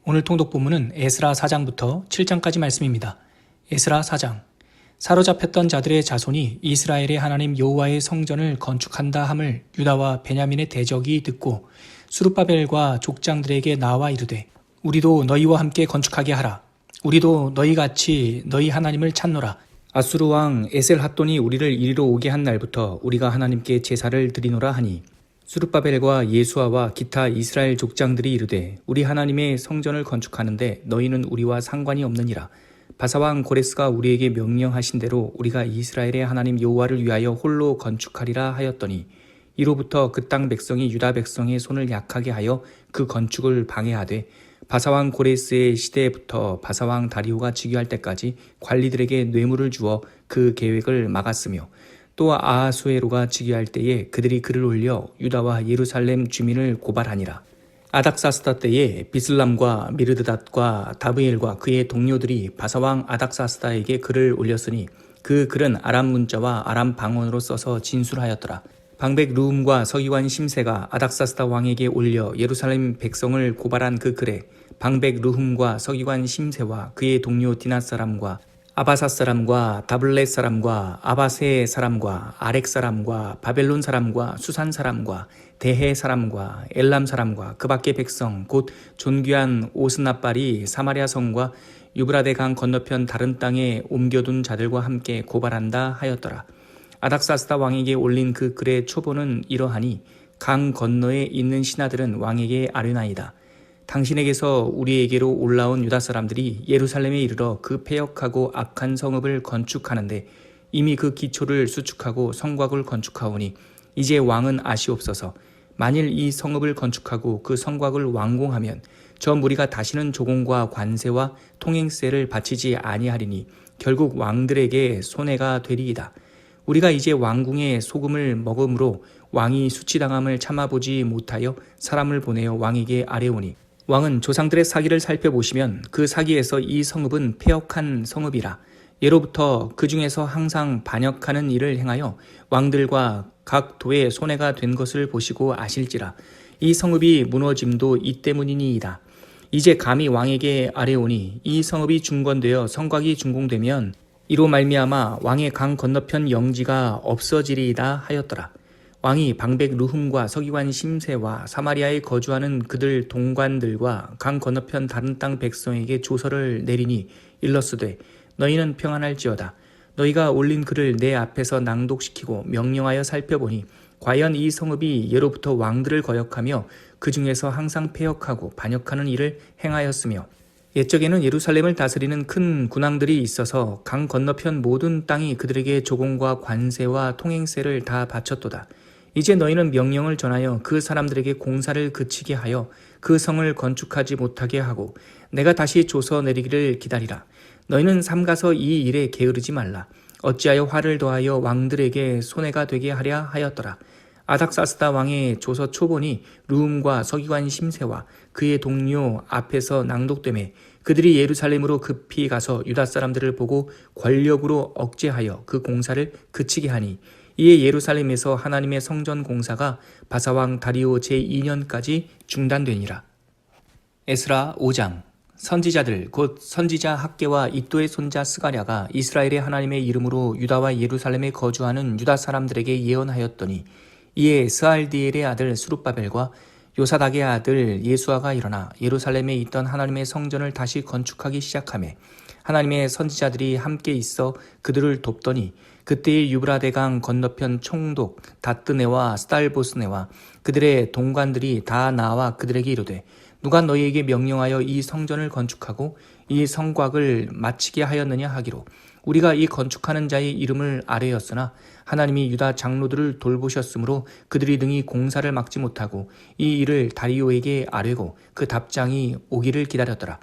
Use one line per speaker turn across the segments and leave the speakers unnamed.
오늘 통독 본문은 에스라 4장부터 7장까지 말씀입니다. 에스라 4장. 사로잡혔던 자들의 자손이 이스라엘의 하나님 여호와의 성전을 건축한다 함을 유다와 베냐민의 대적이 듣고 수룹바벨과 족장들에게 나와 이르되 우리도 너희와 함께 건축하게 하라. 우리도 너희같이 너희 하나님을 찾노라. 아수르 왕 에셀핫돈이 우리를 이리로 오게 한 날부터 우리가 하나님께 제사를 드리노라 하니 수룹바벨과 예수아와 기타 이스라엘 족장들이 이르되 우리 하나님의 성전을 건축하는데 너희는 우리와 상관이 없느니라. 바사왕 고레스가 우리에게 명령하신 대로 우리가 이스라엘의 하나님 여호와를 위하여 홀로 건축하리라 하였더니 이로부터 그 땅 백성이 유다 백성의 손을 약하게 하여 그 건축을 방해하되 바사왕 고레스의 시대부터 바사왕 다리오가 즉위할 때까지 관리들에게 뇌물을 주어 그 계획을 막았으며 또 아하수에로가 즉위할 때에 그들이 글을 올려 유다와 예루살렘 주민을 고발하니라. 아닥사스다 때에 비슬람과 미르드닷과 다브엘과 그의 동료들이 바사왕 아닥사스다에게 글을 올렸으니 그 글은 아람 문자와 아람 방언으로 써서 진술하였더라. 방백 루움과 서기관 심세가 아닥사스다 왕에게 올려 예루살렘 백성을 고발한 그 글에 방백 루움과 서기관 심세와 그의 동료 디낫 사람과 아바사 사람과 다블렛 사람과 아바세 사람과 아렉 사람과 바벨론 사람과 수산 사람과 대해 사람과 엘람 사람과 그 밖의 백성 곧 존귀한 오스나빨이 사마리아 성과 유브라데 강 건너편 다른 땅에 옮겨둔 자들과 함께 고발한다 하였더라. 아닥사스다 왕에게 올린 그 글의 초본은 이러하니 강 건너에 있는 신하들은 왕에게 아뢰나이다. 당신에게서 우리에게로 올라온 유다 사람들이 예루살렘에 이르러 그 패역하고 악한 성읍을 건축하는데 이미 그 기초를 수축하고 성곽을 건축하오니 이제 왕은 아시옵소서. 만일 이 성읍을 건축하고 그 성곽을 완공하면 저 무리가 다시는 조공과 관세와 통행세를 바치지 아니하리니 결국 왕들에게 손해가 되리이다. 우리가 이제 왕궁의 소금을 먹음으로 왕이 수치당함을 참아보지 못하여 사람을 보내어 왕에게 아뢰오니 왕은 조상들의 사기를 살펴보시면 그 사기에서 이 성읍은 패역한 성읍이라. 예로부터 그 중에서 항상 반역하는 일을 행하여 왕들과 각 도에 손해가 된 것을 보시고 아실지라. 이 성읍이 무너짐도 이 때문이니이다. 이제 감히 왕에게 아뢰오니 이 성읍이 중건되어 성곽이 준공되면 이로 말미암아 왕의 강 건너편 영지가 없어지리이다 하였더라. 왕이 방백 루훔과 서기관 심세와 사마리아에 거주하는 그들 동관들과 강 건너편 다른 땅 백성에게 조서를 내리니 일러스되 너희는 평안할지어다. 너희가 올린 글을 내 앞에서 낭독시키고 명령하여 살펴보니 과연 이 성읍이 예로부터 왕들을 거역하며 그 중에서 항상 패역하고 반역하는 일을 행하였으며 옛적에는 예루살렘을 다스리는 큰 군왕들이 있어서 강 건너편 모든 땅이 그들에게 조공과 관세와 통행세를 다 바쳤도다. 이제 너희는 명령을 전하여 그 사람들에게 공사를 그치게 하여 그 성을 건축하지 못하게 하고 내가 다시 조서 내리기를 기다리라. 너희는 삼가서 이 일에 게으르지 말라. 어찌하여 화를 더하여 왕들에게 손해가 되게 하랴 하였더라. 아닥사스다 왕의 조서 초본이 루움과 서기관 심세와 그의 동료 앞에서 낭독되매 그들이 예루살렘으로 급히 가서 유다 사람들을 보고 권력으로 억제하여 그 공사를 그치게 하니 이에 예루살렘에서 하나님의 성전 공사가 바사왕 다리오 제2년까지 중단되니라. 에스라 5장. 선지자들 곧 선지자 학개와 이도의 손자 스가랴가 이스라엘의 하나님의 이름으로 유다와 예루살렘에 거주하는 유다 사람들에게 예언하였더니 이에 스알디엘의 아들 수룹바벨과 요사닥의 아들 예수아가 일어나 예루살렘에 있던 하나님의 성전을 다시 건축하기 시작하며 하나님의 선지자들이 함께 있어 그들을 돕더니 그때의 유브라데강 건너편 총독 다뜨네와 스달보스네와 그들의 동관들이 다 나와 그들에게 이르되 누가 너희에게 명령하여 이 성전을 건축하고 이 성곽을 마치게 하였느냐 하기로 우리가 이 건축하는 자의 이름을 아뢰었으나 하나님이 유다 장로들을 돌보셨으므로 그들이 능히 공사를 막지 못하고 이 일을 다리오에게 아뢰고 그 답장이 오기를 기다렸더라.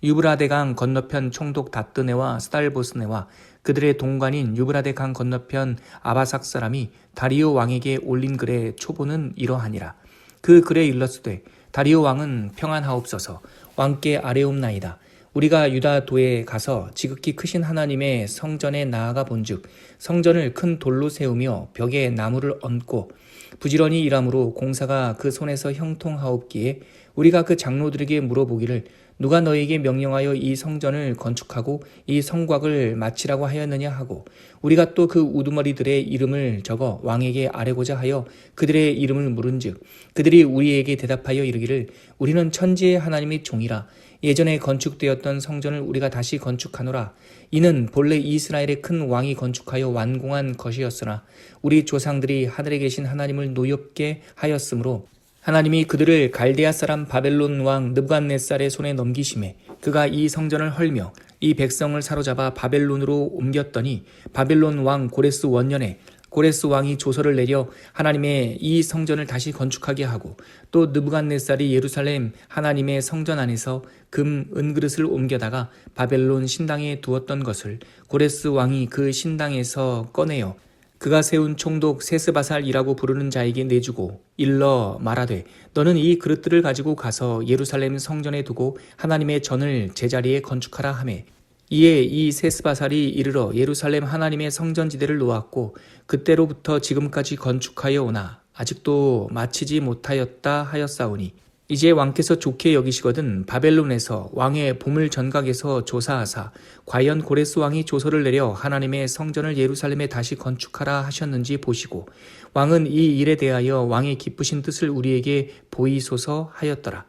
유브라데강 건너편 총독 다뜨네와 스달보스네와 그들의 동관인 유브라데강 건너편 아바삭 사람이 다리오 왕에게 올린 글의 초본은 이러하니라. 그 글에 일렀으되 다리오 왕은 평안하옵소서. 왕께 아뢰옵나이다. 우리가 유다도에 가서 지극히 크신 하나님의 성전에 나아가 본즉 성전을 큰 돌로 세우며 벽에 나무를 얹고 부지런히 일함으로 공사가 그 손에서 형통하옵기에 우리가 그 장로들에게 물어보기를 누가 너희에게 명령하여 이 성전을 건축하고 이 성곽을 마치라고 하였느냐 하고 우리가 또 그 우두머리들의 이름을 적어 왕에게 아뢰고자 하여 그들의 이름을 물은즉 그들이 우리에게 대답하여 이르기를 우리는 천지의 하나님의 종이라 예전에 건축되었던 성전을 우리가 다시 건축하노라. 이는 본래 이스라엘의 큰 왕이 건축하여 완공한 것이었으나 우리 조상들이 하늘에 계신 하나님을 노엽게 하였으므로 하나님이 그들을 갈대아 사람 바벨론 왕 느부갓네살의 손에 넘기심에 그가 이 성전을 헐며 이 백성을 사로잡아 바벨론으로 옮겼더니 바벨론 왕 고레스 원년에 고레스 왕이 조서를 내려 하나님의 이 성전을 다시 건축하게 하고 또 느부갓네살이 예루살렘 하나님의 성전 안에서 금, 은그릇을 옮겨다가 바벨론 신당에 두었던 것을 고레스 왕이 그 신당에서 꺼내어 그가 세운 총독 세스바살이라고 부르는 자에게 내주고 일러 말하되 너는 이 그릇들을 가지고 가서 예루살렘 성전에 두고 하나님의 전을 제자리에 건축하라 하매 이에 이 세스바살이 이르러 예루살렘 하나님의 성전지대를 놓았고 그때로부터 지금까지 건축하여 오나 아직도 마치지 못하였다 하였사오니 이제 왕께서 좋게 여기시거든 바벨론에서 왕의 보물 전각에서 조사하사 과연 고레스 왕이 조서를 내려 하나님의 성전을 예루살렘에 다시 건축하라 하셨는지 보시고 왕은 이 일에 대하여 왕의 기쁘신 뜻을 우리에게 보이소서 하였더라.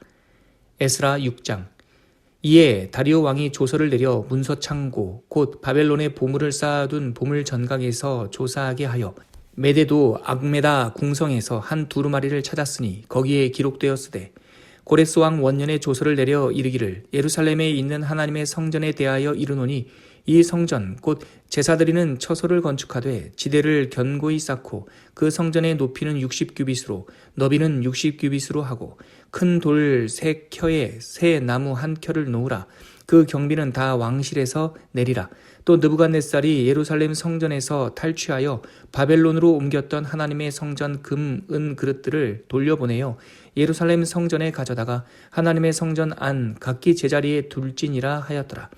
에스라 6장. 이에 다리오 왕이 조서를 내려 문서 창고 곧 바벨론에 보물을 쌓아둔 보물 전각에서 조사하게 하여 메데도 악메다 궁성에서 한 두루마리를 찾았으니 거기에 기록되었으되 고레스 왕 원년에 조서를 내려 이르기를 예루살렘에 있는 하나님의 성전에 대하여 이르노니 이 성전 곧 제사드리는 처소를 건축하되 지대를 견고히 쌓고 그 성전의 높이는 60규빗으로 너비는 60규빗으로 하고 큰 돌 3켜에 새 나무 1켜를 놓으라. 그 경비는 다 왕실에서 내리라. 또 느부갓네살이 예루살렘 성전에서 탈취하여 바벨론으로 옮겼던 하나님의 성전 금, 은 그릇들을 돌려보내어 예루살렘 성전에 가져다가 하나님의 성전 안 각기 제자리에 둘지니라 하였더라.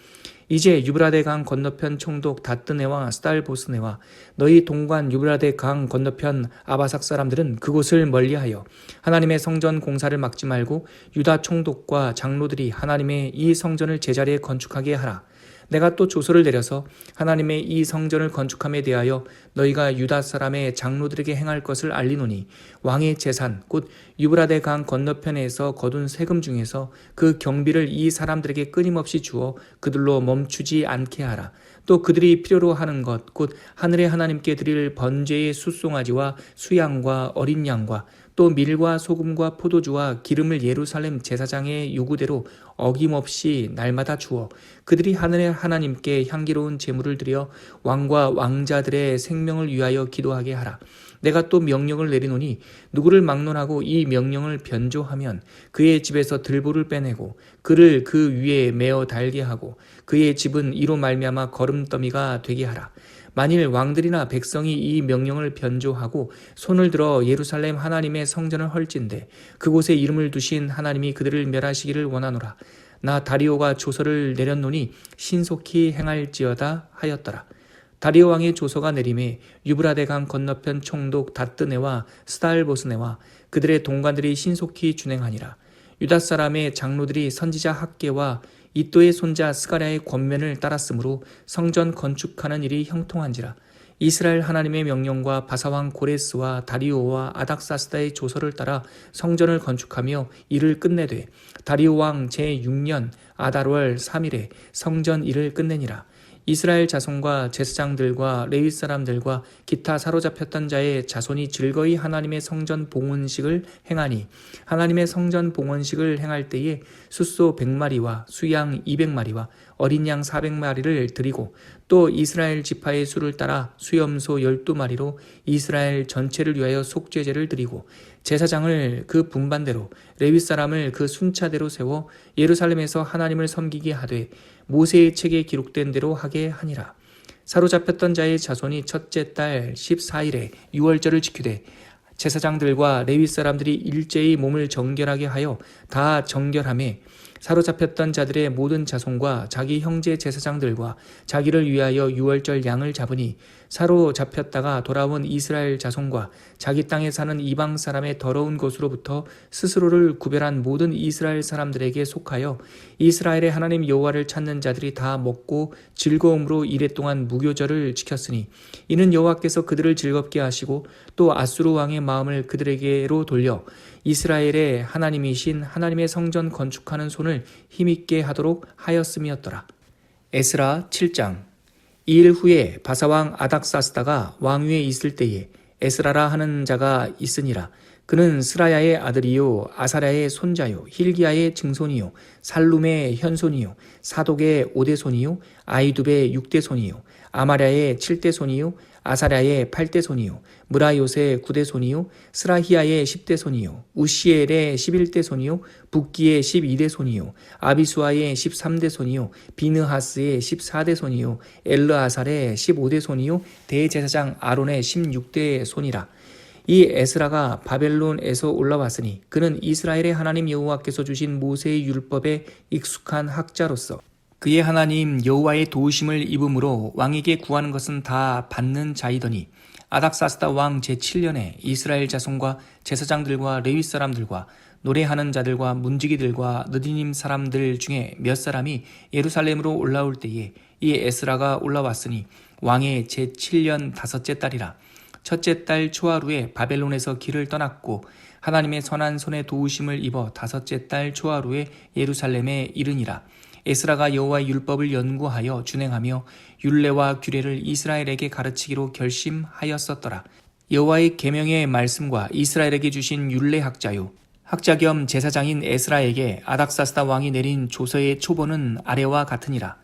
이제 유브라데 강 건너편 총독 다뜨네와 스달보스네와 너희 동관 유브라데 강 건너편 아바삭 사람들은 그곳을 멀리하여 하나님의 성전 공사를 막지 말고 유다 총독과 장로들이 하나님의 이 성전을 제자리에 건축하게 하라. 내가 또 조서를 내려서 하나님의 이 성전을 건축함에 대하여 너희가 유다 사람의 장로들에게 행할 것을 알리노니 왕의 재산 곧 유브라데 강 건너편에서 거둔 세금 중에서 그 경비를 이 사람들에게 끊임없이 주어 그들로 멈추지 않게 하라. 또 그들이 필요로 하는 것 곧 하늘의 하나님께 드릴 번제의 숫송아지와 수양과 어린 양과 또 밀과 소금과 포도주와 기름을 예루살렘 제사장의 요구대로 어김없이 날마다 주어 그들이 하늘의 하나님께 향기로운 제물을 드려 왕과 왕자들의 생명을 위하여 기도하게 하라. 내가 또 명령을 내리노니 누구를 막론하고 이 명령을 변조하면 그의 집에서 들보를 빼내고 그를 그 위에 메어 달게 하고 그의 집은 이로 말미암아 거름더미가 되게 하라. 만일 왕들이나 백성이 이 명령을 변조하고 손을 들어 예루살렘 하나님의 성전을 헐진대 그곳에 이름을 두신 하나님이 그들을 멸하시기를 원하노라. 나 다리오가 조서를 내렸노니 신속히 행할지어다 하였더라. 다리오 왕의 조서가 내림에 유브라데 강 건너편 총독 다뜨네와 스달보스네와 그들의 동관들이 신속히 준행하니라. 유다 사람의 장로들이 선지자 학계와 이또의 손자 스가랴의 권면을 따랐으므로 성전 건축하는 일이 형통한지라. 이스라엘 하나님의 명령과 바사왕 고레스와 다리오와 아닥사스다의 조서를 따라 성전을 건축하며 일을 끝내되 다리오 왕 제6년 아달월 3일에 성전 일을 끝내니라. 이스라엘 자손과 제사장들과 레위 사람들과 기타 사로잡혔던 자의 자손이 즐거이 하나님의 성전 봉헌식을 행하니 하나님의 성전 봉헌식을 행할 때에 숫소 100마리와 수양 200마리와 어린 양 400마리를 드리고 또 이스라엘 지파의 수를 따라 수염소 12마리로 이스라엘 전체를 위하여 속죄제를 드리고 제사장을 그 분반대로 레위 사람을 그 순차대로 세워 예루살렘에서 하나님을 섬기게 하되 모세의 책에 기록된 대로 하게 하니라. 사로잡혔던 자의 자손이 첫째 달 14일에 유월절을 지키되 제사장들과 레위 사람들이 일제히 몸을 정결하게 하여 다 정결하매 사로잡혔던 자들의 모든 자손과 자기 형제 제사장들과 자기를 위하여 유월절 양을 잡으니 사로잡혔다가 돌아온 이스라엘 자손과 자기 땅에 사는 이방 사람의 더러운 것으로부터 스스로를 구별한 모든 이스라엘 사람들에게 속하여 이스라엘의 하나님 여호와를 찾는 자들이 다 먹고 즐거움으로 이랫동안 무교절을 지켰으니 이는 여호와께서 그들을 즐겁게 하시고 또 아수르 왕의 마음을 그들에게로 돌려 이스라엘의 하나님이신 하나님의 성전 건축하는 손을 힘있게 하도록 하였음이었더라. 에스라 7장. 이 일 후에 바사왕 아닥사스다가 왕위에 있을 때에 에스라라 하는 자가 있으니라. 그는 스라야의 아들이요 아사랴의 손자요 힐기야의 증손이요 살룸의 현손이요 사독의 5대손이요 아이두베의 6대손이요 아마랴의 7대손이요 아사랴의 8대손이요 무라요의 9대손이요 스라히야의 10대손이요 우시엘의 11대손이요 붓기의 12대손이요 아비수아의 13대손이요 비느하스의 14대손이요 엘르아살의 15대손이요 대제사장 아론의 16대손이라. 이 에스라가 바벨론에서 올라왔으니 그는 이스라엘의 하나님 여호와께서 주신 모세의 율법에 익숙한 학자로서 그의 하나님 여호와의 도우심을 입음으로 왕에게 구하는 것은 다 받는 자이더니 아닥사스다 왕 제7년에 이스라엘 자손과 제사장들과 레위 사람들과 노래하는 자들과 문지기들과 느디님 사람들 중에 몇 사람이 예루살렘으로 올라올 때에 이 에스라가 올라왔으니 왕의 제7년 다섯째 달이라. 첫째 달 초하루에 바벨론에서 길을 떠났고 하나님의 선한 손에 도우심을 입어 다섯째 달 초하루에 예루살렘에 이르니라. 에스라가 여호와의 율법을 연구하여 준행하며 율례와 규례를 이스라엘에게 가르치기로 결심하였었더라. 여호와의 계명의 말씀과 이스라엘에게 주신 율례 학자요 학자 겸 제사장인 에스라에게 아닥사스다 왕이 내린 조서의 초본은 아래와 같으니라.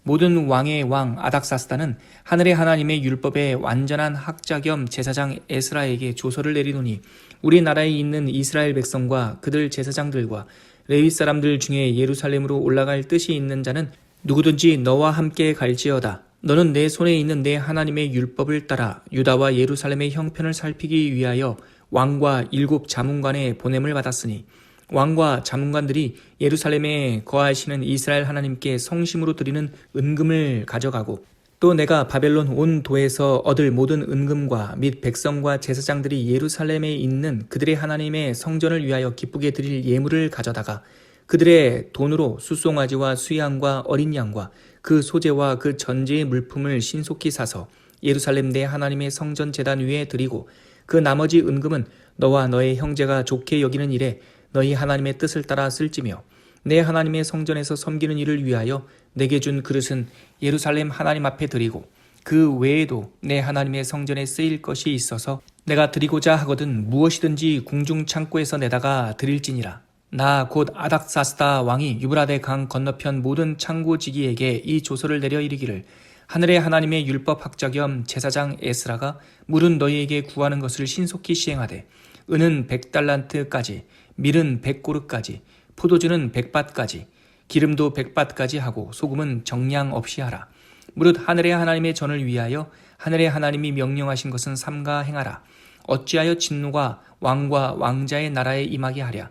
모든 왕의 왕 아닥사스다는 하늘의 하나님의 율법의 완전한 학자 겸 제사장 에스라에게 조서를 내리노니 우리나라에 있는 이스라엘 백성과 그들 제사장들과 레위 사람들 중에 예루살렘으로 올라갈 뜻이 있는 자는 누구든지 너와 함께 갈지어다. 너는 내 손에 있는 내 하나님의 율법을 따라 유다와 예루살렘의 형편을 살피기 위하여 왕과 7 자문관의 보냄을 받았으니 왕과 자문관들이 예루살렘에 거하시는 이스라엘 하나님께 성심으로 드리는 은금을 가져가고 또 내가 바벨론 온 도에서 얻을 모든 은금과 및 백성과 제사장들이 예루살렘에 있는 그들의 하나님의 성전을 위하여 기쁘게 드릴 예물을 가져다가 그들의 돈으로 숫송아지와 수양과 어린 양과 그 소재와 그 전제의 물품을 신속히 사서 예루살렘 내 하나님의 성전 제단 위에 드리고 그 나머지 은금은 너와 너의 형제가 좋게 여기는 일에 너희 하나님의 뜻을 따라 쓸지며 내 하나님의 성전에서 섬기는 일을 위하여 내게 준 그릇은 예루살렘 하나님 앞에 드리고 그 외에도 내 하나님의 성전에 쓰일 것이 있어서 내가 드리고자 하거든 무엇이든지 궁중 창고에서 내다가 드릴지니라. 나 곧 아닥사스다 왕이 유브라데 강 건너편 모든 창고지기에게 이 조서를 내려 이르기를 하늘의 하나님의 율법 학자 겸 제사장 에스라가 물은 너희에게 구하는 것을 신속히 시행하되 은은 100달란트까지 밀은 100고르까지 포도주는 100밭까지 기름도 100밭까지 하고 소금은 정량 없이 하라. 무릇 하늘의 하나님의 전을 위하여 하늘의 하나님이 명령하신 것은 삼가 행하라. 어찌하여 진노가 왕과 왕자의 나라에 임하게 하랴.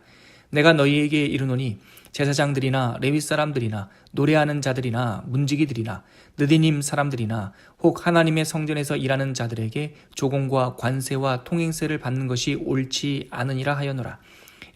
내가 너희에게 이르노니 제사장들이나 레위 사람들이나 노래하는 자들이나 문지기들이나 느디님 사람들이나 혹 하나님의 성전에서 일하는 자들에게 조공과 관세와 통행세를 받는 것이 옳지 않으니라 하여노라.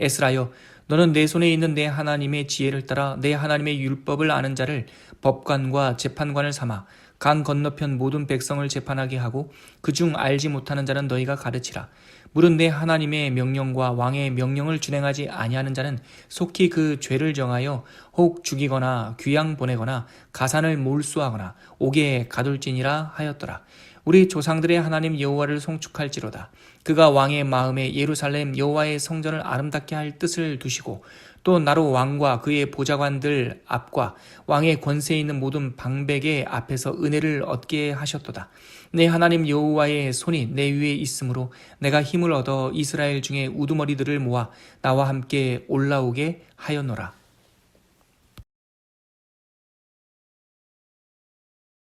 에스라여, 너는 내 손에 있는 내 하나님의 지혜를 따라 내 하나님의 율법을 아는 자를 법관과 재판관을 삼아 강 건너편 모든 백성을 재판하게 하고 그중 알지 못하는 자는 너희가 가르치라. 물은 내 하나님의 명령과 왕의 명령을 준행하지 아니하는 자는 속히 그 죄를 정하여 혹 죽이거나 귀양 보내거나 가산을 몰수하거나 옥에 가둘지니라 하였더라. 우리 조상들의 하나님 여호와를 송축할지로다. 그가 왕의 마음에 예루살렘 여호와의 성전을 아름답게 할 뜻을 두시고 또 나로 왕과 그의 보좌관들 앞과 왕의 권세에 있는 모든 방백의 앞에서 은혜를 얻게 하셨도다. 내 하나님 여호와의 손이 내 위에 있으므로 내가 힘을 얻어 이스라엘 중에 우두머리들을 모아 나와 함께 올라오게 하였노라.